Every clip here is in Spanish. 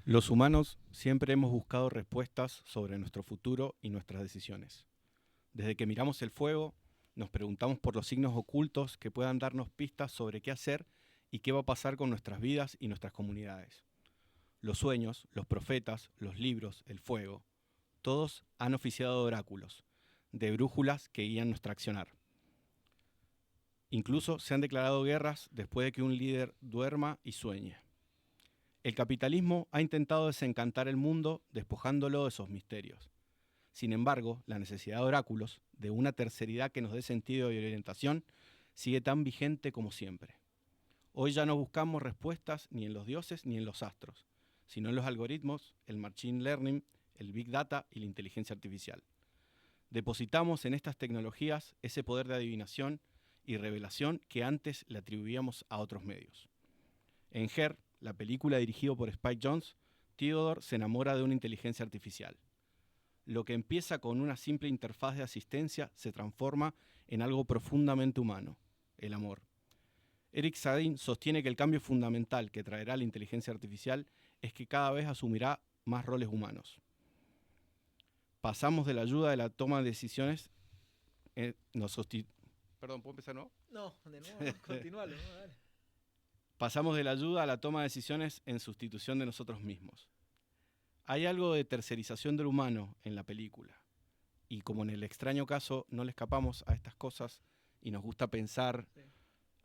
Los humanos siempre hemos buscado respuestas sobre nuestro futuro y nuestras decisiones. Desde que miramos el fuego, nos preguntamos por los signos ocultos que puedan darnos pistas sobre qué hacer y qué va a pasar con nuestras vidas y nuestras comunidades. Los sueños, los profetas, los libros, el fuego, todos han oficiado de oráculos, de brújulas que guían nuestro accionar. Incluso se han declarado guerras después de que un líder duerma y sueñe. El capitalismo ha intentado desencantar el mundo despojándolo de esos misterios. Sin embargo, la necesidad de oráculos, de una terceridad que nos dé sentido y orientación, sigue tan vigente como siempre. Hoy ya no buscamos respuestas ni en los dioses ni en los astros, sino en los algoritmos, el machine learning, el big data y la inteligencia artificial. Depositamos en estas tecnologías ese poder de adivinación y revelación que antes le atribuíamos a otros medios. En Her, la película dirigida por Spike Jonze, Theodore se enamora de una inteligencia artificial. Lo que empieza con una simple interfaz de asistencia se transforma en algo profundamente humano, el amor. Eric Sadin sostiene que el cambio fundamental que traerá la inteligencia artificial es que cada vez asumirá más roles humanos. Pasamos de la ayuda de la toma de decisiones, Perdón, ¿puedo empezar, no? No, de nuevo, no, continualo, no, dale. Pasamos de la ayuda a la toma de decisiones en sustitución de nosotros mismos. Hay algo de tercerización del humano en la película. Y como en el extraño caso no le escapamos a estas cosas y nos gusta pensar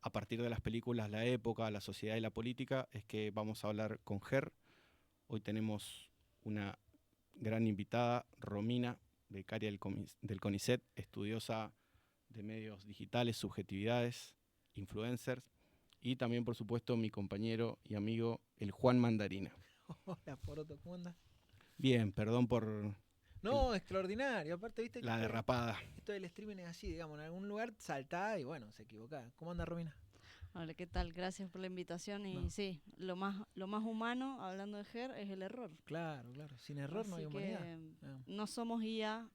a partir de las películas la época, la sociedad y la política, es que vamos a hablar con Her. Hoy tenemos una gran invitada, Romina, becaria del CONICET, estudiosa de medios digitales, subjetividades, influencers, y también, por supuesto, mi compañero y amigo, el Juan Mandarina. Hola, Poroto, ¿cómo andas? Bien, perdón por No, extraordinario. Aparte, viste que la derrapada. esto del streaming es así, digamos, en algún lugar saltá y bueno, se equivoca. ¿Cómo anda, Romina? Hola, ¿qué tal? Gracias por la invitación. Y No. sí, lo más humano, hablando de Her, es el error. Claro, claro. Sin error no hay Así humanidad. que no somos IA,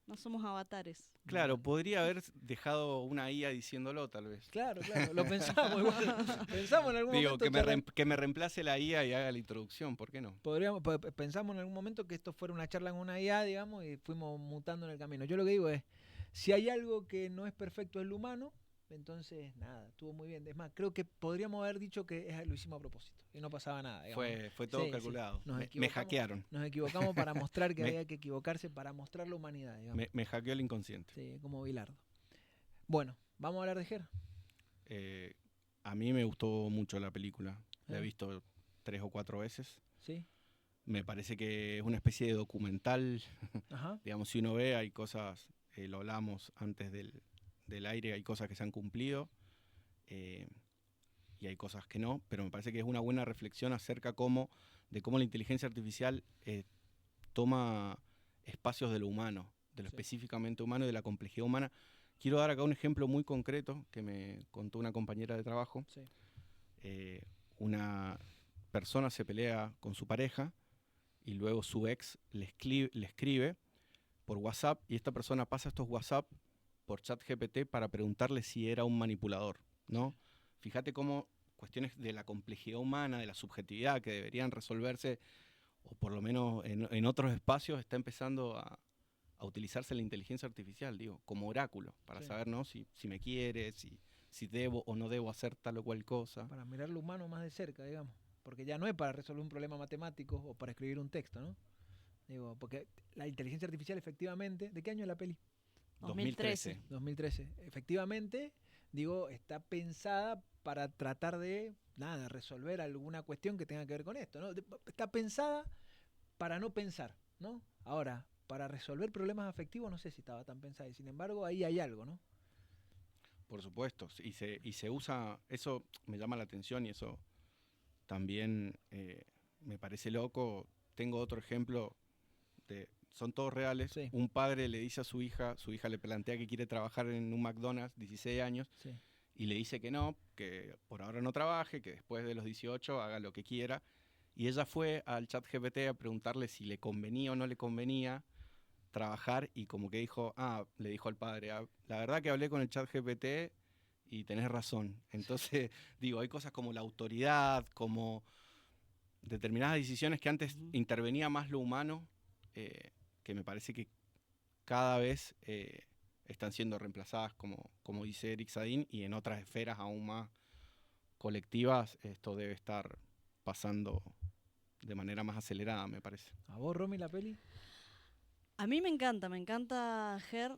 no somos avatares. Claro, podría haber dejado una IA diciéndolo, tal vez. Claro, claro. Lo pensamos igual. Pensamos en algún Digo, momento. que me reemplace la IA y haga la introducción, ¿por qué no? Pensamos en algún momento que esto fuera una charla en una IA, digamos, y fuimos mutando en el camino. Yo lo que digo es, si hay algo que no es perfecto es lo humano, entonces nada, estuvo muy bien. Es más, creo que podríamos haber dicho que lo hicimos a propósito y no pasaba nada. Digamos. Fue todo Sí, calculado. sí. Me hackearon. Nos equivocamos para mostrar que había que equivocarse, para mostrar la humanidad. Digamos. Me hackeó el inconsciente. Sí, como Bilardo. Bueno, vamos a hablar de Her. A mí me gustó mucho la película. La he visto 3 o 4 veces. Sí. Me parece que es una especie de documental. Ajá. Digamos, si uno ve, hay cosas, lo hablamos antes del aire, hay cosas que se han cumplido y hay cosas que no, pero me parece que es una buena reflexión acerca de cómo la inteligencia artificial toma espacios de lo humano, de lo específicamente humano y de la complejidad humana. Quiero dar acá un ejemplo muy concreto que me contó una compañera de trabajo. Sí. Una persona se pelea con su pareja y luego su ex le escribe por WhatsApp y esta persona pasa estos WhatsApp por ChatGPT para preguntarle si era un manipulador, ¿no? Fíjate cómo cuestiones de la complejidad humana, de la subjetividad que deberían resolverse, o por lo menos en otros espacios, está empezando a utilizarse la inteligencia artificial, digo, como oráculo, para saber, ¿no? Si me quiere, si debo o no debo hacer tal o cual cosa. Para mirar lo humano más de cerca, digamos. Porque ya no es para resolver un problema matemático o para escribir un texto, ¿no? Digo, porque la inteligencia artificial efectivamente... ¿De qué año es la peli? 2013. 2013. Efectivamente, digo, está pensada para tratar de, resolver alguna cuestión que tenga que ver con esto, ¿no? Está pensada para no pensar, ¿no? Ahora, para resolver problemas afectivos no sé si estaba tan pensada y sin embargo ahí hay algo, ¿no? Por supuesto, y se usa, eso me llama la atención y eso también me parece loco. Tengo otro ejemplo, son todos reales. Sí. Un padre le dice a su hija le plantea que quiere trabajar en un McDonald's, 16 años, Sí. y le dice que no, que por ahora no trabaje, que después de los 18 haga lo que quiera. Y ella fue al ChatGPT a preguntarle si le convenía o no le convenía trabajar y como que le dijo al padre, la verdad que hablé con el ChatGPT y tenés razón. Entonces, digo, hay cosas como la autoridad, como, determinadas decisiones que antes Ujú. intervenía más lo humano, que me parece que cada vez están siendo reemplazadas, como dice Eric Sadin, y en otras esferas aún más colectivas esto debe estar pasando de manera más acelerada, me parece. ¿A vos, Romy, la peli? A mí me encanta Her.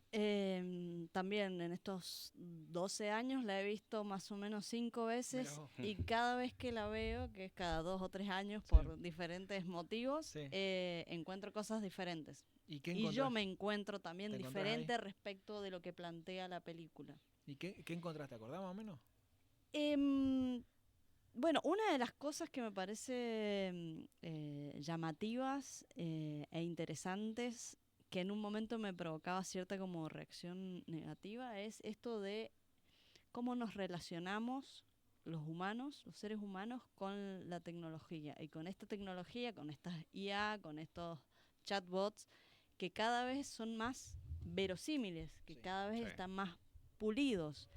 También en estos 12 años la he visto más o menos 5 Mirá veces vos. y cada vez que la veo, que es cada 2 o 3 años Sí. por diferentes motivos, Sí. encuentro cosas diferentes. ¿Y qué Y yo encontraste? me encuentro también ¿Te encontrás ahí? diferente respecto de lo que plantea la película. ¿Y qué encontraste? ¿Acordás más o menos? Em, Bueno, una de las cosas que me parece llamativas e interesantes, que en un momento me provocaba cierta como reacción negativa, es esto de cómo nos relacionamos los humanos, los seres humanos, con la tecnología. Y con esta tecnología, con estas IA, con estos chatbots, que cada vez son más verosímiles, que Sí. cada vez Sí. están más pulidos.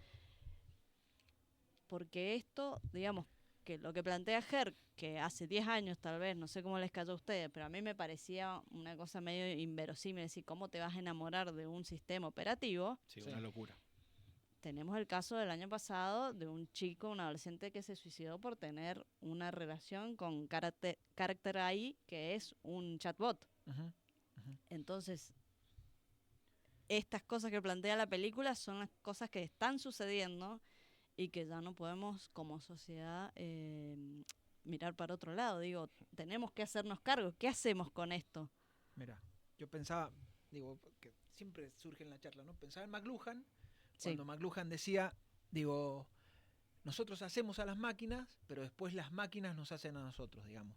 Porque esto, digamos, que lo que plantea Ger, que hace 10 años tal vez, no sé cómo les cayó a ustedes, pero a mí me parecía una cosa medio inverosímil, decir, ¿cómo te vas a enamorar de un sistema operativo? Sí, Sí. una locura. Tenemos el caso del año pasado de un chico, un adolescente que se suicidó por tener una relación con Character AI, que es un chatbot. Ujú, ujú. Entonces, estas cosas que plantea la película son las cosas que están sucediendo y que ya no podemos como sociedad mirar para otro lado. Digo, tenemos que hacernos cargo. ¿Qué hacemos con esto? Mira, yo pensaba, digo, que siempre surge en la charla, ¿no? Pensaba en McLuhan, Sí, cuando McLuhan decía, digo, nosotros hacemos a las máquinas, pero después las máquinas nos hacen a nosotros, digamos.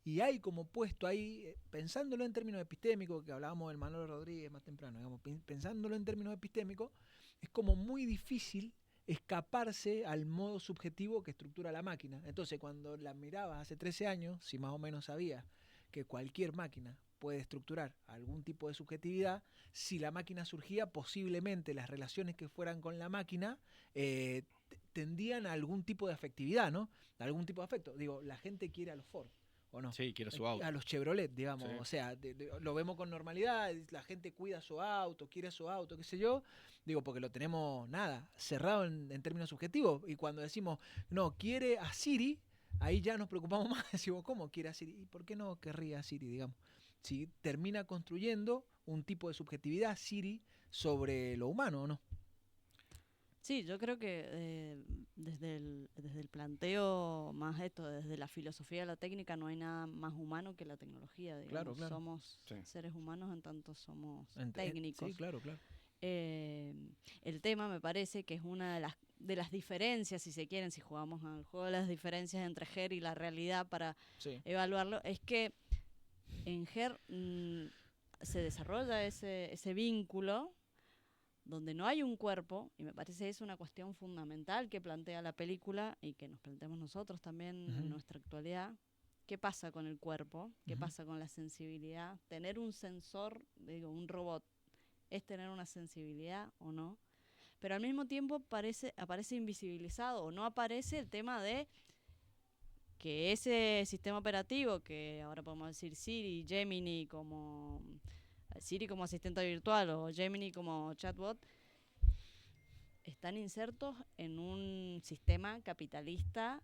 Y hay como puesto ahí, pensándolo en términos epistémicos, que hablábamos del Manolo Rodríguez más temprano, digamos, pensándolo en términos epistémicos, es como muy difícil escaparse al modo subjetivo que estructura la máquina. Entonces, cuando la mirabas hace 13 años, si más o menos sabías que cualquier máquina puede estructurar algún tipo de subjetividad, si la máquina surgía, posiblemente las relaciones que fueran con la máquina tendían a algún tipo de afectividad, ¿no? A algún tipo de afecto. Digo, la gente quiere a los Ford, ¿o no? Sí, quiere su auto. A los Chevrolet, digamos. Sí. O sea, lo vemos con normalidad, la gente cuida su auto, quiere su auto, qué sé yo. Digo, porque lo tenemos, nada, cerrado en términos subjetivos. Y cuando decimos, no, quiere a Siri, ahí ya nos preocupamos más. Decimos, ¿cómo quiere a Siri? ¿Y por qué no querría a Siri, digamos? Si termina construyendo un tipo de subjetividad Siri sobre lo humano, ¿o no? sí, yo creo que desde el planteo más esto, desde la filosofía de la técnica, no hay nada más humano que la tecnología. Digamos. Claro, claro. Somos Sí. seres humanos en tanto somos Sí, técnicos. claro, claro. El tema me parece que es una de las diferencias, si se quieren, si jugamos al juego de las diferencias entre Ger y la realidad para Sí. evaluarlo, es que en Ger se desarrolla ese vínculo donde no hay un cuerpo, y me parece es una cuestión fundamental que plantea la película y que nos planteamos nosotros también en nuestra actualidad. ¿Qué pasa con el cuerpo? ¿Qué pasa con la sensibilidad? Tener un sensor, digo, un robot, ¿es tener una sensibilidad o no? Pero al mismo tiempo aparece invisibilizado o no aparece el tema de que ese sistema operativo, que ahora podemos decir Siri, Gemini como asistente virtual o Gemini como chatbot, están insertos en un sistema capitalista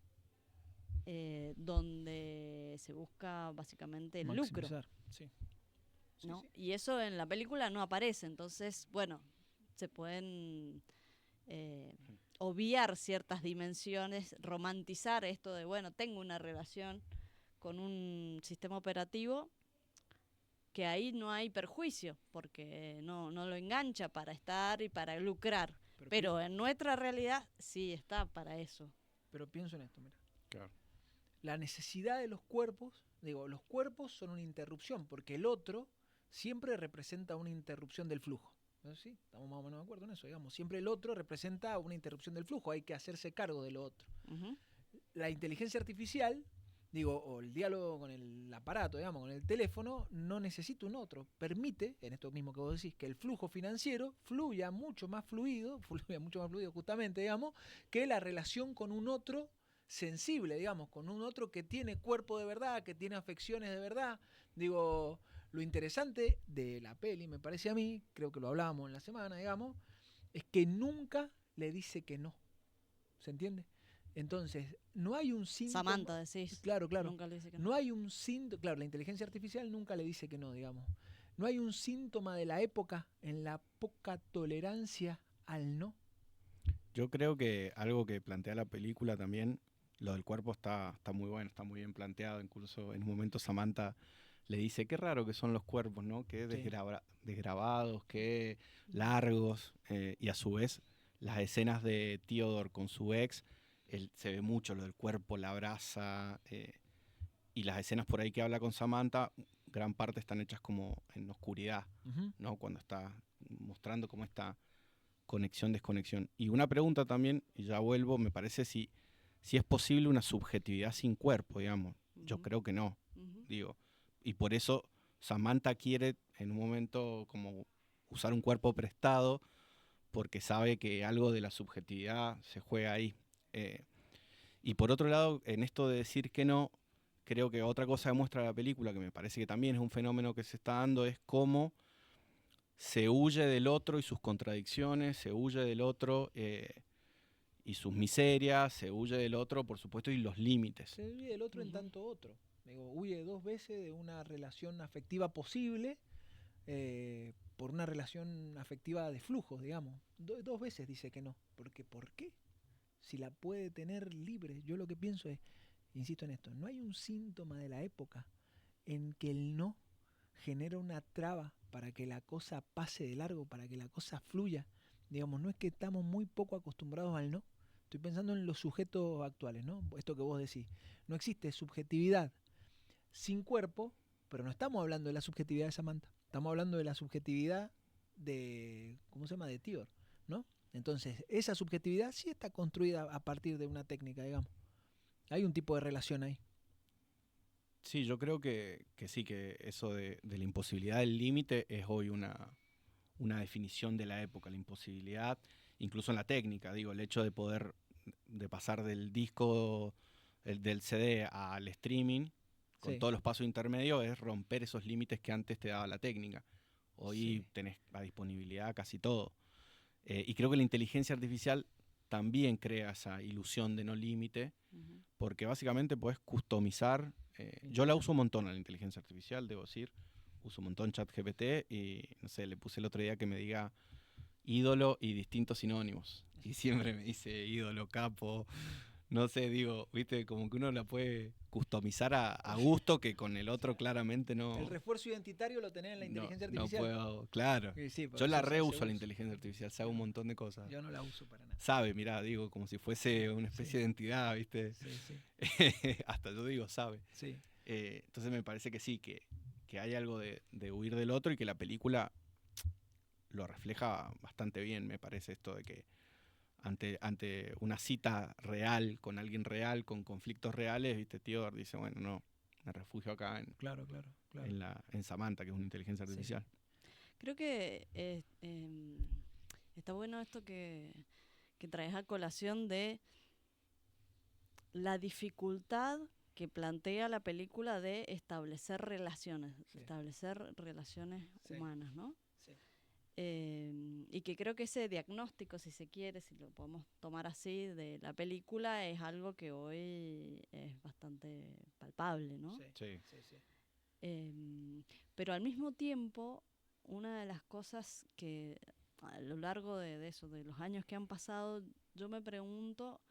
donde se busca básicamente el lucro, Maximizar, sí. Sí, ¿no? sí. Y eso en la película no aparece, entonces, bueno, se pueden obviar ciertas dimensiones, romantizar esto de, bueno, tengo una relación con un sistema operativo que ahí no hay perjuicio, porque no lo engancha para estar y para lucrar. Pero en nuestra realidad sí está para eso. Pero pienso en esto, mira. Claro. La necesidad de los cuerpos, digo, los cuerpos son una interrupción, porque el otro siempre representa una interrupción del flujo. ¿No? ¿Sí? Estamos más o menos de acuerdo en eso, digamos. Siempre el otro representa una interrupción del flujo, hay que hacerse cargo de lo otro. Ujú. La inteligencia artificial, digo, o el diálogo con el aparato, digamos, con el teléfono, no necesita un otro. Permite, en esto mismo que vos decís, que el flujo financiero fluya mucho más fluido justamente, digamos, que la relación con un otro sensible, digamos, con un otro que tiene cuerpo de verdad, que tiene afecciones de verdad. Digo, lo interesante de la peli, me parece a mí, creo que lo hablábamos en la semana, digamos, es que nunca le dice que no. ¿Se entiende? Entonces, no hay un síntoma. Samantha, decís. Claro, claro. Nunca le dice que no. No hay un síntoma. Claro, la inteligencia artificial nunca le dice que no, digamos. No hay un síntoma de la época en la poca tolerancia al no. Yo creo que algo que plantea la película también, lo del cuerpo está muy bueno, está muy bien planteado. Incluso en un momento Samantha le dice, qué raro que son los cuerpos, ¿no? Qué Sí. desgrabados, qué largos. Y a su vez, las escenas de Theodore con su ex, se ve mucho lo del cuerpo, la brasa. Y las escenas por ahí que habla con Samantha, gran parte están hechas como en oscuridad, Ujú. ¿no? Cuando está mostrando cómo esta conexión, desconexión. Y una pregunta también, y ya vuelvo, me parece si es posible una subjetividad sin cuerpo, digamos. Yo Ujú, creo que no, ujú. digo. Y por eso Samantha quiere en un momento como usar un cuerpo prestado, porque sabe que algo de la subjetividad se juega ahí. Eh, y por otro lado, en esto de decir que no, creo que otra cosa que muestra la película, que me parece que también es un fenómeno que se está dando, es cómo se huye del otro y sus contradicciones, se huye del otro y sus miserias, se huye del otro, por supuesto, y los límites. Se huye del otro en Ujú. tanto otro. Digo, huye 2 veces de una relación afectiva posible por una relación afectiva de flujos, digamos. 2 veces dice que no. Porque, ¿por qué? Si la puede tener libre. Yo lo que pienso es, insisto en esto, no hay un síntoma de la época en que el no genera una traba para que la cosa pase de largo, para que la cosa fluya. Digamos, no es que estamos muy poco acostumbrados al no. Estoy pensando en los sujetos actuales, ¿no? Esto que vos decís. No existe subjetividad sin cuerpo, pero no estamos hablando de la subjetividad de Samantha. Estamos hablando de la subjetividad de, ¿cómo se llama? De Tior, ¿no? Entonces, esa subjetividad sí está construida a partir de una técnica, digamos. Hay un tipo de relación ahí. Sí, yo creo que sí, que eso de la imposibilidad del límite es hoy una definición de la época, la imposibilidad, incluso en la técnica, digo, el hecho de poder, de pasar del disco, del CD al streaming, con Sí, todos los pasos intermedios, es romper esos límites que antes te daba la técnica. Hoy sí. tenés a disponibilidad casi todo. Y creo que la inteligencia artificial también crea esa ilusión de no límite, Ujú. porque básicamente puedes customizar. Yo la uso un montón a la inteligencia artificial, debo decir. Uso un montón ChatGPT y, no sé, le puse el otro día que me diga ídolo y distintos sinónimos. Y siempre me dice ídolo, capo. No sé, digo, viste, como que uno la puede customizar a gusto, que con el O otro sea, claramente el no, refuerzo identitario lo tenés en la inteligencia no artificial. puedo. Claro. Sí, sí, Yo porque la se reuso a la usa. inteligencia artificial, sabe Yo un no, montón de cosas. yo no la uso para nada. Sabe, mirá, digo, como si fuese una Sí, especie de entidad, ¿viste? sí, sí, Hasta yo digo, sabe. sí. Entonces me parece que sí, que hay algo de huir del otro y que la película lo refleja bastante bien, me parece esto de que ante una cita real, con alguien real, con conflictos reales, ¿viste? Tío dice, bueno, no, me refugio acá Claro, claro, claro. en Samantha, que es una inteligencia Sí. artificial. Creo que está bueno esto que traes a colación de la dificultad que plantea la película de Sí, establecer relaciones sí, humanas, ¿no? sí. Y que creo que ese diagnóstico, si se quiere, si lo podemos tomar así, de la película, es algo que hoy es bastante palpable, ¿no? Sí, Sí. sí, sí. Em, pero al mismo tiempo, una de las cosas que a lo largo de eso, de los años que han pasado, yo me pregunto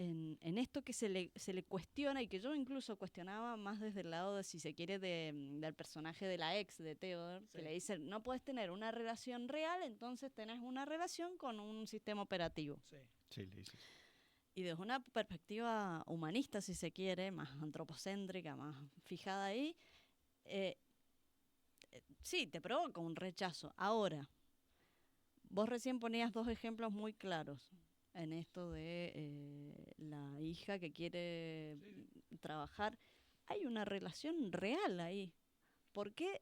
en esto que se le cuestiona y que yo incluso cuestionaba más desde el lado de, si se quiere, del personaje de la ex de Theodore, que Sí. le dice, no puedes tener una relación real, entonces tenés una relación con un sistema operativo. Sí. Sí, le dices. Y desde una perspectiva humanista, si se quiere, más antropocéntrica, más fijada ahí, eh, sí, te provoca un rechazo. Ahora, vos recién ponías dos ejemplos muy claros en esto de la hija que quiere trabajar. Hay una relación real ahí. ¿Por qué,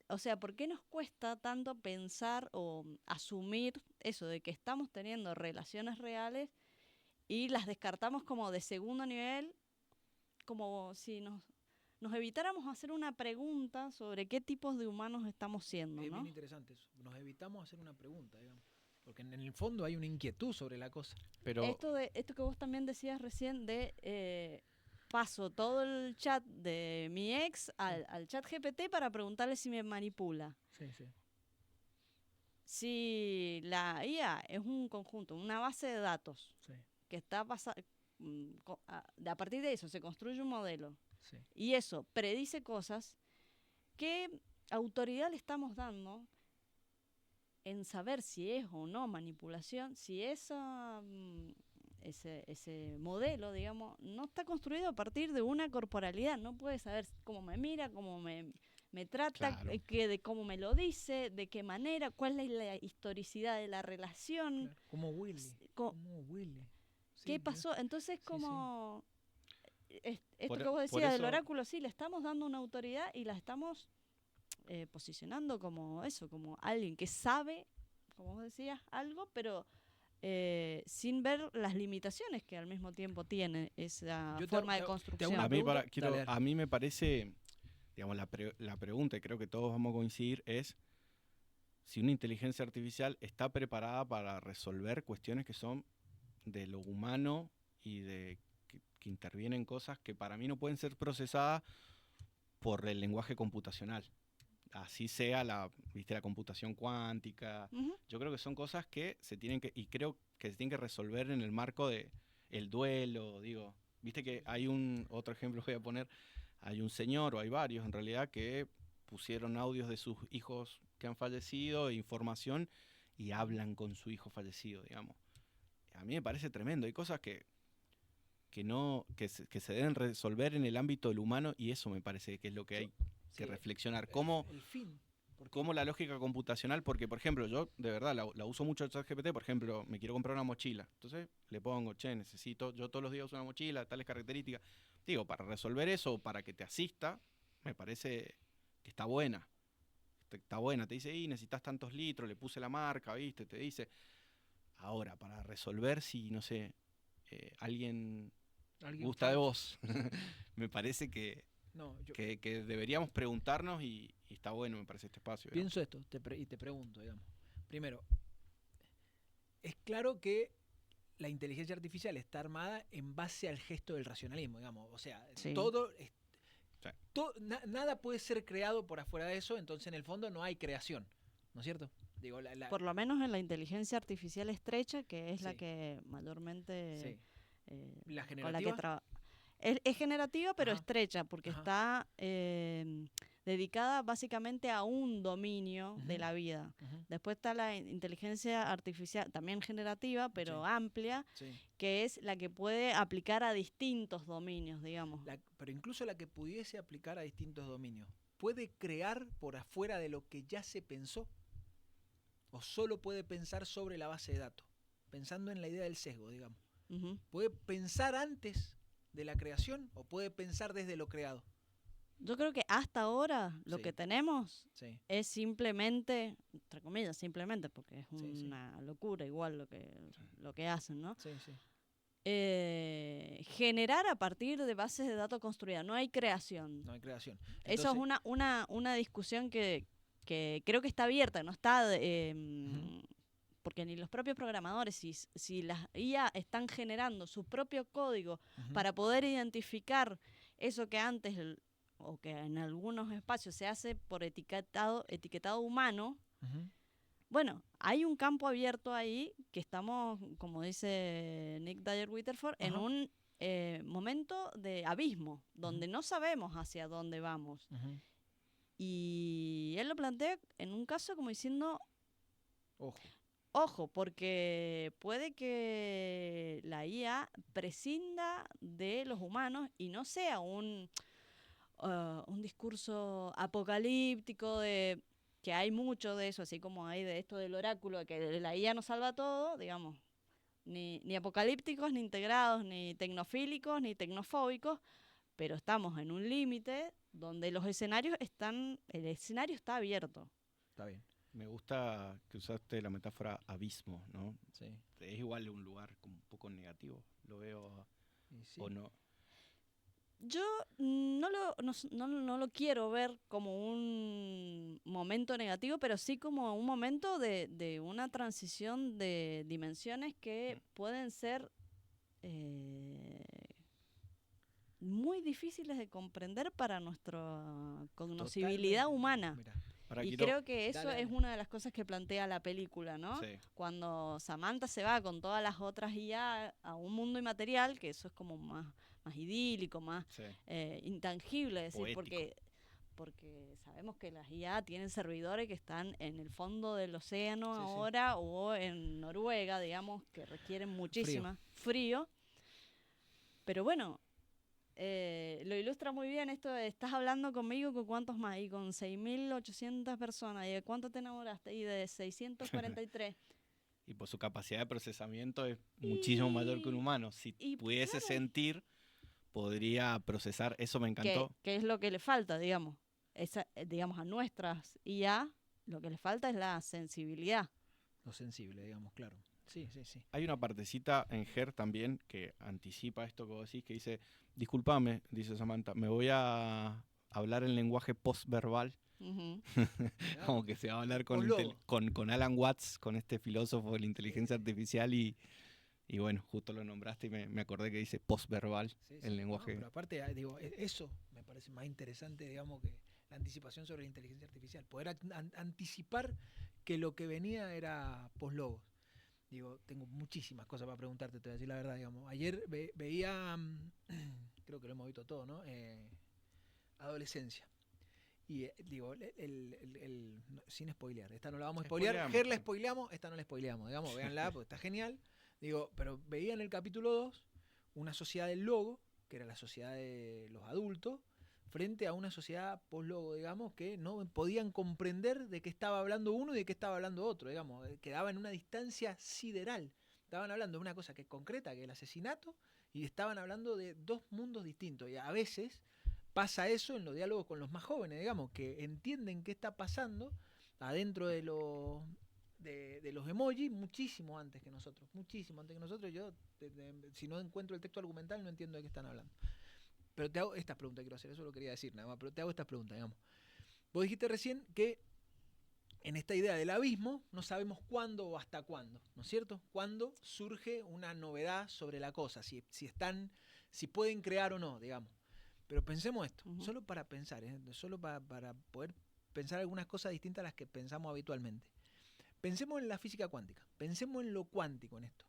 o sea, por qué nos cuesta tanto pensar o asumir eso de que estamos teniendo relaciones reales y las descartamos como de segundo nivel, como si nos evitáramos hacer una pregunta sobre qué tipos de humanos estamos siendo, Es ¿no? bien interesante eso. Nos evitamos hacer una pregunta, digamos. Porque en el fondo hay una inquietud sobre la cosa. Pero Esto que vos también decías recién de paso todo el chat de mi ex al chat GPT para preguntarle si me manipula. Sí, sí. Si la IA es un conjunto, una base de datos Sí, que está basada, a partir de eso se construye un modelo sí. y eso predice cosas, ¿qué autoridad le estamos dando en saber si es o no manipulación, si ese modelo, digamos, no está construido a partir de una corporalidad? No puede saber cómo me mira, cómo me trata, Claro. de cómo me lo dice, de qué manera, cuál es la historicidad de la relación, Claro. Como Willy. Como Willy. Sí, qué ¿no? pasó. Entonces, Sí, sí. como esto Por- que vos por decías del eso- oráculo, sí, le estamos dando una autoridad y la estamos posicionando como eso, como alguien que sabe, como vos decías, algo, pero sin ver las limitaciones que al mismo tiempo tiene esa Yo te forma hago- de te hago construcción. una a mí, pregunta. Dale, dale. a mí me parece, digamos, la pregunta, y creo que todos vamos a coincidir, es si una inteligencia artificial está preparada para resolver cuestiones que son de lo humano y que intervienen cosas que para mí no pueden ser procesadas por el lenguaje computacional. Así sea la computación cuántica. Ujú. Yo creo que son cosas que y creo que se tienen que resolver en el marco de el duelo, digo. Viste que hay otro ejemplo que voy a poner, hay un señor, o hay varios en realidad, que pusieron audios de sus hijos que han fallecido, información, y hablan con su hijo fallecido, digamos. A mí me parece tremendo. Hay cosas que se deben resolver en el ámbito del humano, y eso me parece que es lo que hay que Sí, reflexionar. el fin. Porque ¿Cómo la lógica computacional? Porque, por ejemplo, yo de verdad la uso mucho el ChatGPT. Por ejemplo, me quiero comprar una mochila. Entonces le pongo, necesito, yo todos los días uso una mochila, tales características. Digo, para resolver eso, o para que te asista, me parece que está buena. Está buena. Te dice, necesitas tantos litros, le puse la marca, ¿viste? Te dice. Ahora, para resolver si, no sé, alguien alguien gusta de falta. vos, me parece que No, yo que deberíamos preguntarnos, y está bueno, me parece, este espacio. Digamos. pienso esto y te pregunto, digamos. Primero, es claro que la inteligencia artificial está armada en base al gesto del racionalismo, digamos. O sea, Sí. todo, Sí. nada puede ser creado por afuera de eso, entonces en el fondo no hay creación, ¿no es cierto? Digo, Por lo menos en la inteligencia artificial estrecha, que es la Sí. que mayormente sí. ¿La con la que generativa? trabaja. Es generativa, pero Ajá. estrecha, porque Ajá. está dedicada básicamente a un dominio de Ujú. la vida. Ujú. Después está la inteligencia artificial, también generativa, pero Sí. amplia, Sí. que es la que puede aplicar a distintos dominios, digamos. Pero incluso la que pudiese aplicar a distintos dominios, ¿puede crear por afuera de lo que ya se pensó? ¿O solo puede pensar sobre la base de datos? Pensando en la idea del sesgo, digamos. Ujú. ¿Puede pensar antes de la creación o puede pensar desde lo creado? Yo creo que hasta ahora lo Sí. que tenemos Sí, es simplemente, entre comillas, simplemente, porque es Sí, sí. una locura igual lo que hacen, ¿no? sí, sí. Generar a partir de bases de datos construidas. No hay creación. No hay creación. Eso es Entonces, una discusión que creo que está abierta, no está... Ujú. porque ni los propios programadores, si las IA están generando su propio código Ujú. para poder identificar eso que antes, o que en algunos espacios se hace por etiquetado humano, Ujú. bueno, hay un campo abierto ahí que estamos, como dice Nick Dyer-Witterford, en Ajá. un momento de abismo, donde Ujú. no sabemos hacia dónde vamos. Ujú. Y él lo plantea en un caso como diciendo, Ojo. ojo, porque puede que la IA prescinda de los humanos y no sea un discurso apocalíptico de que hay mucho de eso, así como hay de esto del oráculo, de que la IA nos salva todo, digamos, ni apocalípticos, ni integrados, ni tecnofílicos, ni tecnofóbicos, pero estamos en un límite donde el escenario está abierto. Está bien. Me gusta que usaste la metáfora abismo, ¿no? Sí. Es igual un lugar como un poco negativo, lo veo Y sí. o no. Yo no lo quiero ver como un momento negativo, pero sí como un momento de una transición de dimensiones que pueden ser muy difíciles de comprender para nuestra cognoscibilidad Totalmente. humana. Mirá. Ahora Y quiero... creo que eso Dale, es dale. una de las cosas que plantea la película, ¿no? Sí. Cuando Samantha se va con todas las otras IA a un mundo inmaterial, que eso es como más idílico, más Sí. intangible, es decir, Poético. porque sabemos que las IA tienen servidores que están en el fondo del océano Sí, sí. ahora o en Noruega, digamos, que requieren muchísimo frío. Pero bueno, lo ilustra muy bien esto de, estás hablando conmigo con cuántos más, y con 6.800 personas, y de cuánto te enamoraste, y de 643. Y por su capacidad de procesamiento es muchísimo mayor que un humano. Si y pudiese claro, sentir, podría procesar. Eso me encantó. que es lo que le falta, digamos. Digamos, a nuestras IA, lo que le falta es la sensibilidad. Lo sensible, digamos, claro. Sí, sí, sí. Hay una partecita en Her también que anticipa esto que vos decís, que dice, discúlpame, dice Samantha, me voy a hablar en lenguaje postverbal. Ujú. Como que se va a hablar Poslogo. con Alan Watts, con este filósofo de la inteligencia artificial y bueno, justo lo nombraste y me acordé que dice postverbal, Sí, sí. el No, lenguaje. pero aparte, digo, eso me parece más interesante, digamos, que la anticipación sobre la inteligencia artificial. Poder anticipar que lo que venía era poslogos. Digo, tengo muchísimas cosas para preguntarte, te voy a decir la verdad, digamos. Ayer veía, creo que lo hemos visto todo, ¿no? Adolescencia. Y digo, sin spoilear, esta no la vamos a spoilear. Spoileamos. Her la spoileamos, esta no la spoileamos, digamos, véanla, porque está genial. Digo, pero veía en el capítulo 2 una sociedad del logo, que era la sociedad de los adultos, frente a una sociedad post-logo, digamos, que no podían comprender de qué estaba hablando uno y de qué estaba hablando otro, digamos, quedaba en una distancia sideral. Estaban hablando de una cosa que es concreta, que es el asesinato, y estaban hablando de dos mundos distintos. Y a veces pasa eso en los diálogos con los más jóvenes, digamos, que entienden qué está pasando adentro de los emojis muchísimo antes que nosotros. Muchísimo antes que nosotros. Yo, si no encuentro el texto argumental, no entiendo de qué están hablando. Pero te hago estas preguntas, quiero hacer, eso lo quería decir nada más, pero te hago estas preguntas, digamos. Vos dijiste recién que en esta idea del abismo no sabemos cuándo o hasta cuándo, ¿no es cierto? Cuándo surge una novedad sobre la cosa, si pueden crear o no, digamos. Pero pensemos esto, solo para pensar, solo para poder pensar algunas cosas distintas a las que pensamos habitualmente. Pensemos en la física cuántica, pensemos en lo cuántico en esto.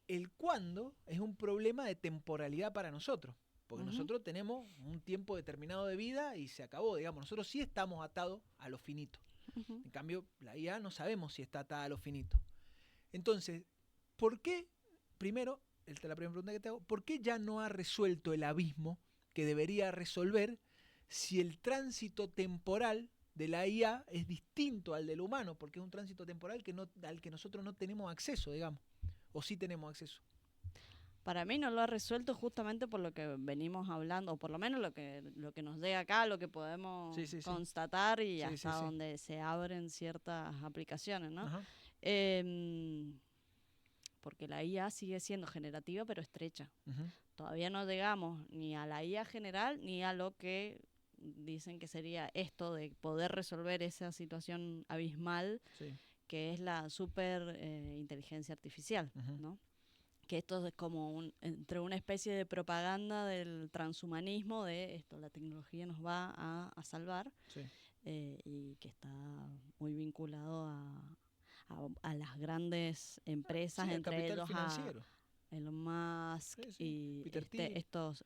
El cuándo es un problema de temporalidad para nosotros, porque nosotros tenemos un tiempo determinado de vida y se acabó, digamos. Nosotros sí estamos atados a lo finito. En cambio, la IA no sabemos si está atada a lo finito. Entonces, ¿por qué, primero, esta es la primera pregunta que te hago, ¿por qué ya no ha resuelto el abismo que debería resolver si el tránsito temporal de la IA es distinto al del humano? Porque es un tránsito temporal al que nosotros no tenemos acceso, digamos. ¿O sí tenemos acceso? Para mí no lo ha resuelto justamente por lo que venimos hablando, o por lo menos lo que nos llega acá, lo que podemos constatar y hasta donde se abren ciertas aplicaciones, ¿no? Porque la IA sigue siendo generativa pero estrecha. Todavía no llegamos ni a la IA general ni a lo que dicen que sería esto de poder resolver esa situación abismal que es la super inteligencia artificial, ¿no? Que esto es como entre una especie de propaganda del transhumanismo, de esto, la tecnología nos va a salvar, y que está muy vinculado a las grandes empresas, entre ellos financiero. a Elon Musk y Peter Thiel. estos...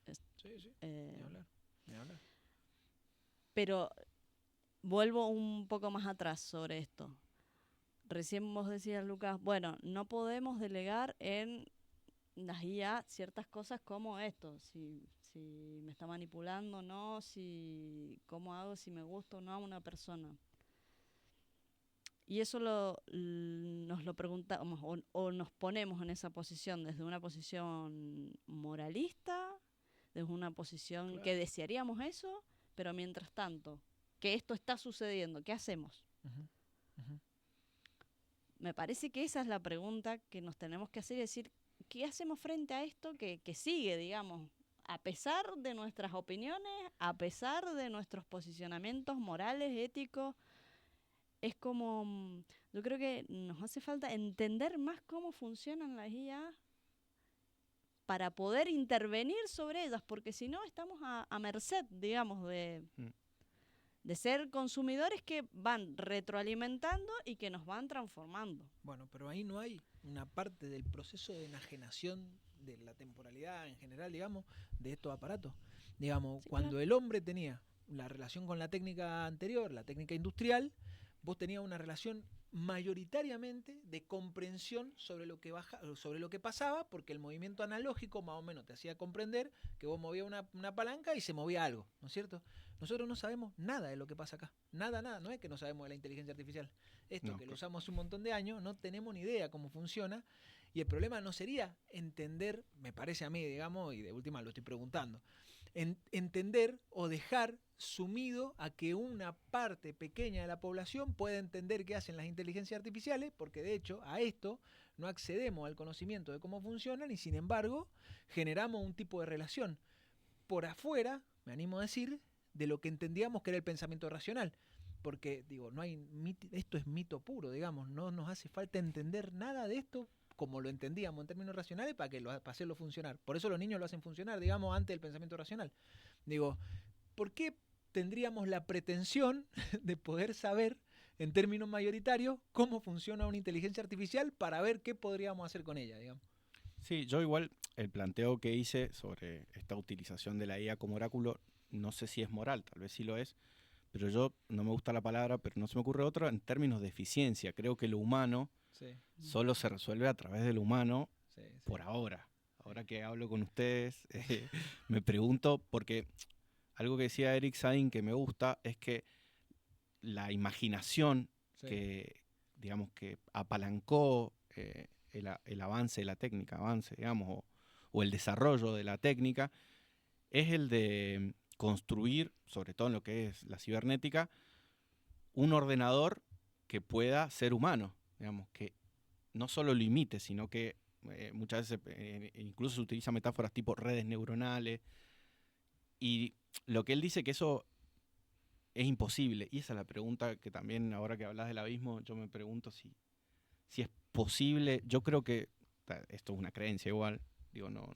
Ni hablar. Pero vuelvo un poco más atrás sobre esto. Recién vos decías, Lucas, bueno, no podemos delegar en las IA ciertas cosas como esto, si me está manipulando o no, cómo hago, si me gusta o no a una persona. Y eso nos lo preguntamos o nos ponemos en esa posición desde una posición moralista, desde una posición que desearíamos eso, pero mientras tanto, que esto está sucediendo, ¿qué hacemos? Me parece que esa es la pregunta que nos tenemos que hacer y decir, ¿qué hacemos frente a esto que sigue, digamos? A pesar de nuestras opiniones, a pesar de nuestros posicionamientos morales, éticos, es como, yo creo que nos hace falta entender más cómo funcionan las IA para poder intervenir sobre ellas, porque si no estamos a merced, digamos, de ser consumidores que van retroalimentando y que nos van transformando. Bueno, pero ahí no hay una parte del proceso de enajenación de la temporalidad en general, digamos, de estos aparatos. Digamos, Sí, cuando claro. el hombre tenía la relación con la técnica anterior, la técnica industrial, vos tenías una relación mayoritariamente de comprensión sobre lo que pasaba, porque el movimiento analógico más o menos te hacía comprender que vos movías una palanca y se movía algo, ¿no es cierto? Nosotros no sabemos nada de lo que pasa acá. Nada, nada. No es que no sabemos de la inteligencia artificial. Esto No, que lo claro. usamos hace un montón de años, no tenemos ni idea cómo funciona. Y el problema no sería entender, me parece a mí, digamos, y de última lo estoy preguntando, entender o dejar sumido a que una parte pequeña de la población pueda entender qué hacen las inteligencias artificiales, porque de hecho a esto no accedemos al conocimiento de cómo funcionan y sin embargo generamos un tipo de relación por afuera, me animo a decir, de lo que entendíamos que era el pensamiento racional. Porque, digo, no hay esto es mito puro, digamos, no nos hace falta entender nada de esto como lo entendíamos en términos racionales para hacerlo funcionar. Por eso los niños lo hacen funcionar, digamos, antes del pensamiento racional. Digo, ¿por qué tendríamos la pretensión de poder saber en términos mayoritarios cómo funciona una inteligencia artificial para ver qué podríamos hacer con ella, digamos? Sí, yo igual el planteo que hice sobre esta utilización de la IA como oráculo, no sé si es moral, tal vez sí lo es, pero yo no me gusta la palabra, pero no se me ocurre otra en términos de eficiencia. Creo que lo humano Sí, solo se resuelve a través de lo humano sí, sí. por ahora. Ahora que hablo con ustedes, me pregunto, porque algo que decía Eric Sain que me gusta es que la imaginación Sí. que, digamos, que apalancó el avance de la técnica, digamos, o el desarrollo de la técnica, es el de construir, sobre todo en lo que es la cibernética, un ordenador que pueda ser humano, digamos, que no solo lo imite, sino que muchas veces incluso se utiliza metáforas tipo redes neuronales, y lo que él dice que eso es imposible, y esa es la pregunta que también ahora que hablas del abismo, yo me pregunto si es posible. Yo creo que esto es una creencia igual, digo, no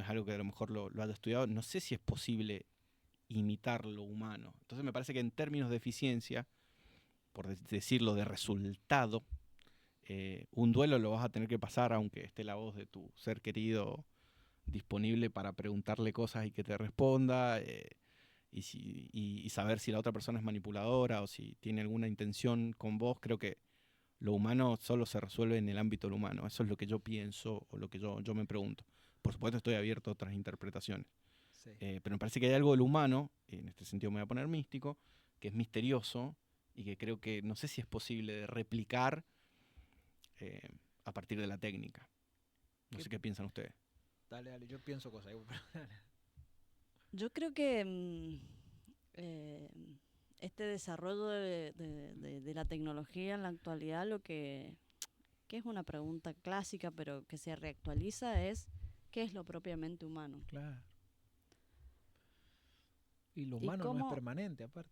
es algo que a lo mejor lo haya estudiado, no sé si es posible imitar lo humano. Entonces me parece que en términos de eficiencia, por decirlo de resultado, un duelo lo vas a tener que pasar aunque esté la voz de tu ser querido disponible para preguntarle cosas y que te responda, y saber si la otra persona es manipuladora o si tiene alguna intención con vos. Creo que lo humano solo se resuelve en el ámbito del humano. Eso es lo que yo pienso o lo que yo me pregunto. Por supuesto estoy abierto a otras interpretaciones. Sí. Pero me parece que hay algo del humano, en este sentido me voy a poner místico, que es misterioso y que creo que no sé si es posible de replicar a partir de la técnica. No sé qué piensan ustedes. Dale, yo pienso cosas. Yo creo que este desarrollo de la tecnología en la actualidad, lo que es una pregunta clásica, pero que se reactualiza, es ¿qué es lo propiamente humano? Claro. Y lo ¿Y humano no es cómo? permanente, aparte.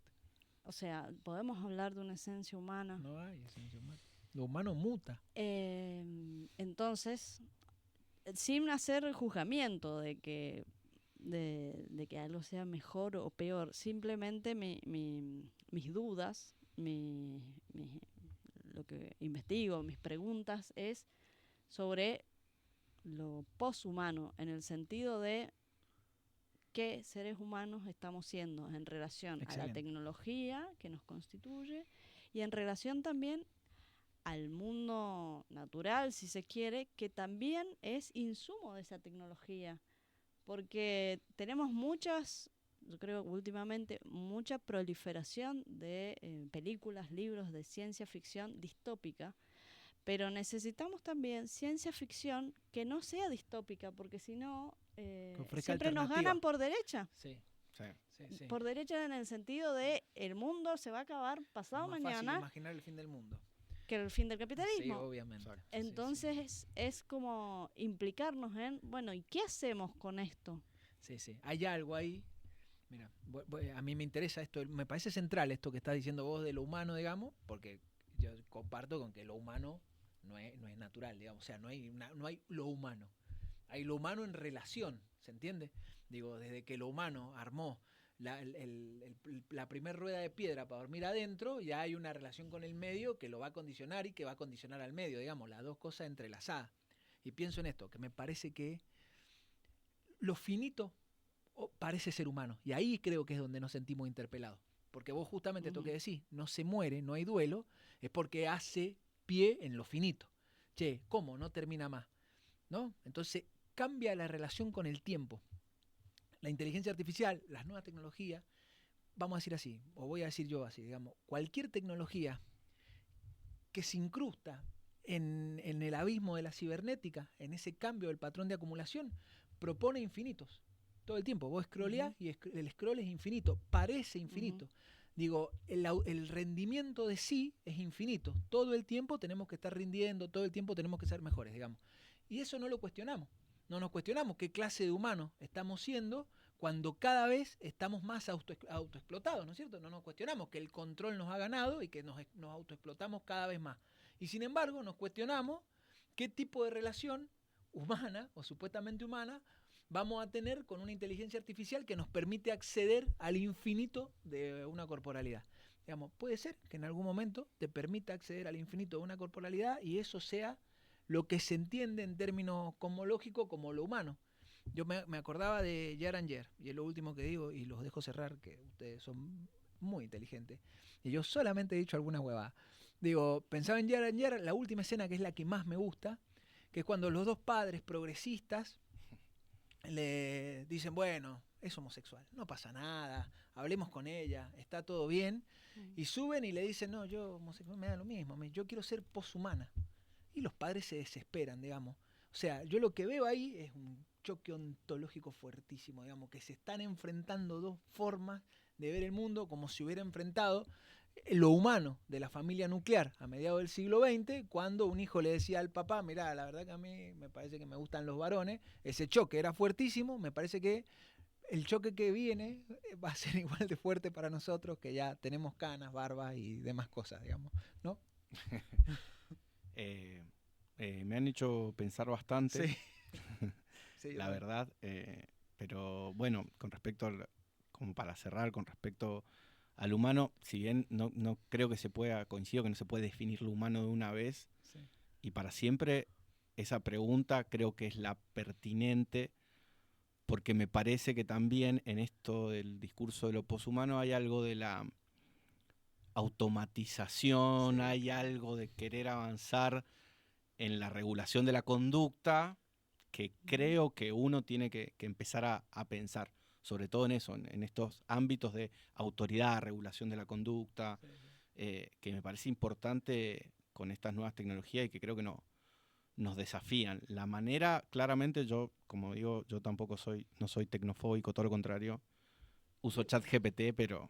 O sea, podemos hablar de una esencia humana. No hay esencia humana. Lo humano muta. Entonces, sin hacer juzgamiento de que algo sea mejor o peor, simplemente mis dudas, lo que investigo, mis preguntas es sobre lo poshumano, en el sentido de qué seres humanos estamos siendo en relación a la Excelente. tecnología que nos constituye y en relación también al mundo natural, si se quiere, que también es insumo de esa tecnología. Porque tenemos yo creo últimamente, mucha proliferación de películas, libros de ciencia ficción distópica, pero necesitamos también ciencia ficción que no sea distópica, porque si no, Que ofrezca siempre nos alternativa. ganan por derecha. Sí, Sí. sí, sí. Por derecha en el sentido de el mundo se va a acabar pasado Es más fácil mañana. imaginar el fin del mundo. que el fin del Sí, capitalismo. obviamente. Exacto. Sí, sí. Entonces es como implicarnos en, bueno, ¿y qué hacemos con esto? Sí, sí. Hay algo ahí. Mira, a mí me interesa esto, me parece central esto que estás diciendo vos de lo humano, digamos, porque yo comparto con que lo humano no es natural, digamos, o sea, no hay lo humano. Hay lo humano en relación, ¿se entiende? Digo, desde que lo humano armó la primera rueda de piedra para dormir adentro, ya hay una relación con el medio que lo va a condicionar y que va a condicionar al medio, digamos, las dos cosas entrelazadas. Y pienso en esto, que me parece que lo finito parece ser humano. Y ahí creo que es donde nos sentimos interpelados. Porque vos justamente esto que decís, no se muere, no hay duelo, es porque hace pie en lo finito. Che, ¿cómo? No termina más. ¿No? Entonces cambia la relación con el tiempo. La inteligencia artificial, las nuevas tecnologías, vamos a decir así, o voy a decir yo así, digamos, cualquier tecnología que se incrusta en el abismo de la cibernética, en ese cambio del patrón de acumulación, propone infinitos. Todo el tiempo. Vos scrolleás y el scroll es infinito, parece infinito. Digo, el rendimiento de sí es infinito. Todo el tiempo tenemos que estar rindiendo, todo el tiempo tenemos que ser mejores, digamos. Y eso no lo cuestionamos. No nos cuestionamos qué clase de humanos estamos siendo cuando cada vez estamos más autoexplotados, ¿no es cierto? No nos cuestionamos que el control nos ha ganado y que nos autoexplotamos cada vez más. Y sin embargo, nos cuestionamos qué tipo de relación humana o supuestamente humana vamos a tener con una inteligencia artificial que nos permite acceder al infinito de una corporalidad. Digamos, puede ser que en algún momento te permita acceder al infinito de una corporalidad y eso sea lo que se entiende en términos cosmológicos como lo humano. Yo me acordaba de Yaran Yer, y es lo último que digo, y los dejo cerrar, que ustedes son muy inteligentes. Y yo solamente he dicho alguna huevada. Digo, pensaba en Yaran Yer, la última escena que es la que más me gusta, que es cuando los dos padres progresistas le dicen, bueno, es homosexual, no pasa nada, hablemos con ella, está todo bien, y suben y le dicen, no, yo homosexual me da lo mismo, yo quiero ser poshumana. Y los padres se desesperan, digamos. O sea, yo lo que veo ahí es un choque ontológico fuertísimo, digamos, que se están enfrentando dos formas de ver el mundo como si hubiera enfrentado lo humano de la familia nuclear a mediados del siglo XX, cuando un hijo le decía al papá, mirá, la verdad que a mí me parece que me gustan los varones, ese choque era fuertísimo, me parece que el choque que viene va a ser igual de fuerte para nosotros, que ya tenemos canas, barbas y demás cosas, digamos, ¿no? Me han hecho pensar bastante, Sí. Sí, la verdad, pero bueno, con respecto como para cerrar, con respecto al humano, si bien no creo que se pueda, coincido que no se puede definir lo humano de una vez sí. y para siempre, esa pregunta creo que es la pertinente, porque me parece que también en esto del discurso de lo poshumano hay algo de la automatización, Sí, hay claro. algo de querer avanzar en la regulación de la conducta que creo que uno tiene que empezar a pensar, sobre todo en eso, en estos ámbitos de autoridad, regulación de la conducta, Sí, sí. que me parece importante con estas nuevas tecnologías y que creo que nos desafían. La manera, claramente yo, como digo, yo tampoco no soy tecnofóbico, todo lo contrario, uso ChatGPT, pero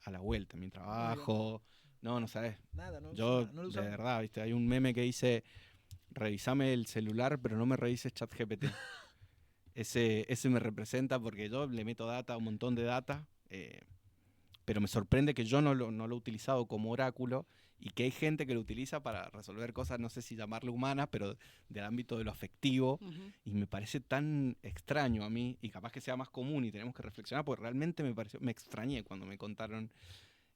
a la vuelta, en mi Muy bien. trabajo, no sabes. Nada, no uso Yo, nada, no lo de usamos. verdad, ¿viste? Hay un meme que dice, revisame el celular, pero no me revises ChatGPT. Ese me representa porque yo le meto data, un montón de data, pero me sorprende que yo no lo he utilizado como oráculo y que hay gente que lo utiliza para resolver cosas, no sé si llamarlo humanas, pero del ámbito de lo afectivo, y me parece tan extraño a mí, y capaz que sea más común y tenemos que reflexionar, porque realmente me extrañé cuando me contaron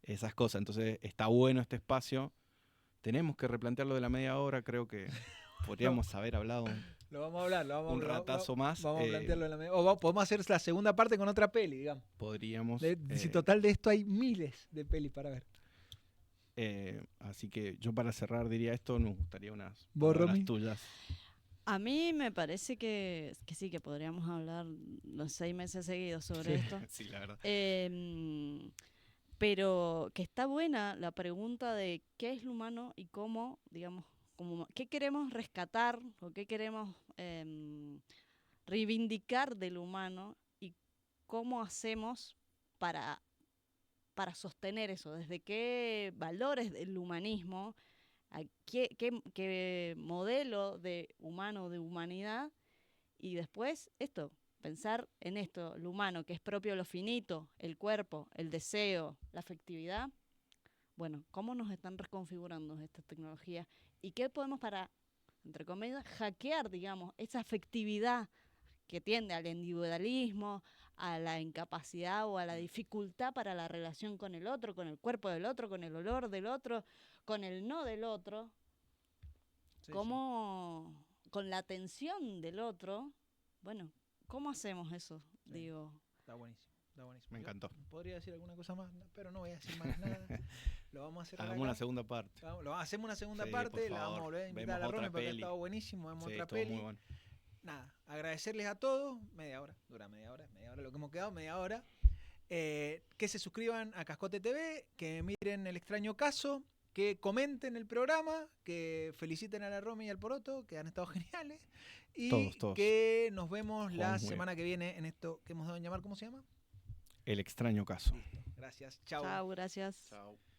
esas cosas. Entonces está bueno este espacio. Tenemos que replantearlo de la media hora, creo que No, podríamos haber hablado lo vamos a hablar, un ratazo más. vamos a plantearlo en la media. Podemos hacer la segunda parte con otra peli, digamos. Podríamos. Si total de esto hay miles de pelis para ver. Así que yo para cerrar diría esto, nos gustaría unas ¿Vos, palabras Romy? tuyas. A mí me parece que sí, que podríamos hablar los 6 meses seguidos sobre Sí. esto. Sí, la verdad. Pero que está buena la pregunta de qué es lo humano y cómo, digamos, qué queremos rescatar o qué queremos reivindicar del humano y cómo hacemos para sostener eso, desde qué valores del humanismo qué modelo de humano, de humanidad, y después esto, pensar en esto, lo humano, que es propio lo finito, el cuerpo, el deseo, la afectividad. Bueno, ¿cómo nos están reconfigurando estas tecnologías? ¿Y qué podemos para, entre comillas, hackear, digamos, esa afectividad que tiende al individualismo, a la incapacidad o a la dificultad para la relación con el otro, con el cuerpo del otro, con el olor del otro, con el no del otro? Sí, ¿Cómo, con la atención del otro, bueno, cómo hacemos eso? Sí. Digo, Está buenísimo. Está buenísimo. Me Yo encantó. podría decir alguna cosa más, pero no voy a decir más nada. Lo vamos a hacer Hagamos una segunda parte. Hacemos una segunda Sí, parte, por la vamos a favor. volver a invitar Vemos a la otra Romy porque ha peli. estado buenísimo, vemos Sí, otra estuvo peli. muy bueno. Nada, agradecerles a todos, media hora, dura media hora, lo que hemos quedado, media hora. Que se suscriban a Cascote TV, que miren El Extraño Caso, que comenten el programa, que feliciten a la Romy y al Poroto, que han estado geniales. Y Todos. que nos vemos la Jugamos muy semana que viene en esto que hemos dado en llamar, ¿cómo se llama? El extraño caso. Listo, gracias, chao. chao, gracias. Chao.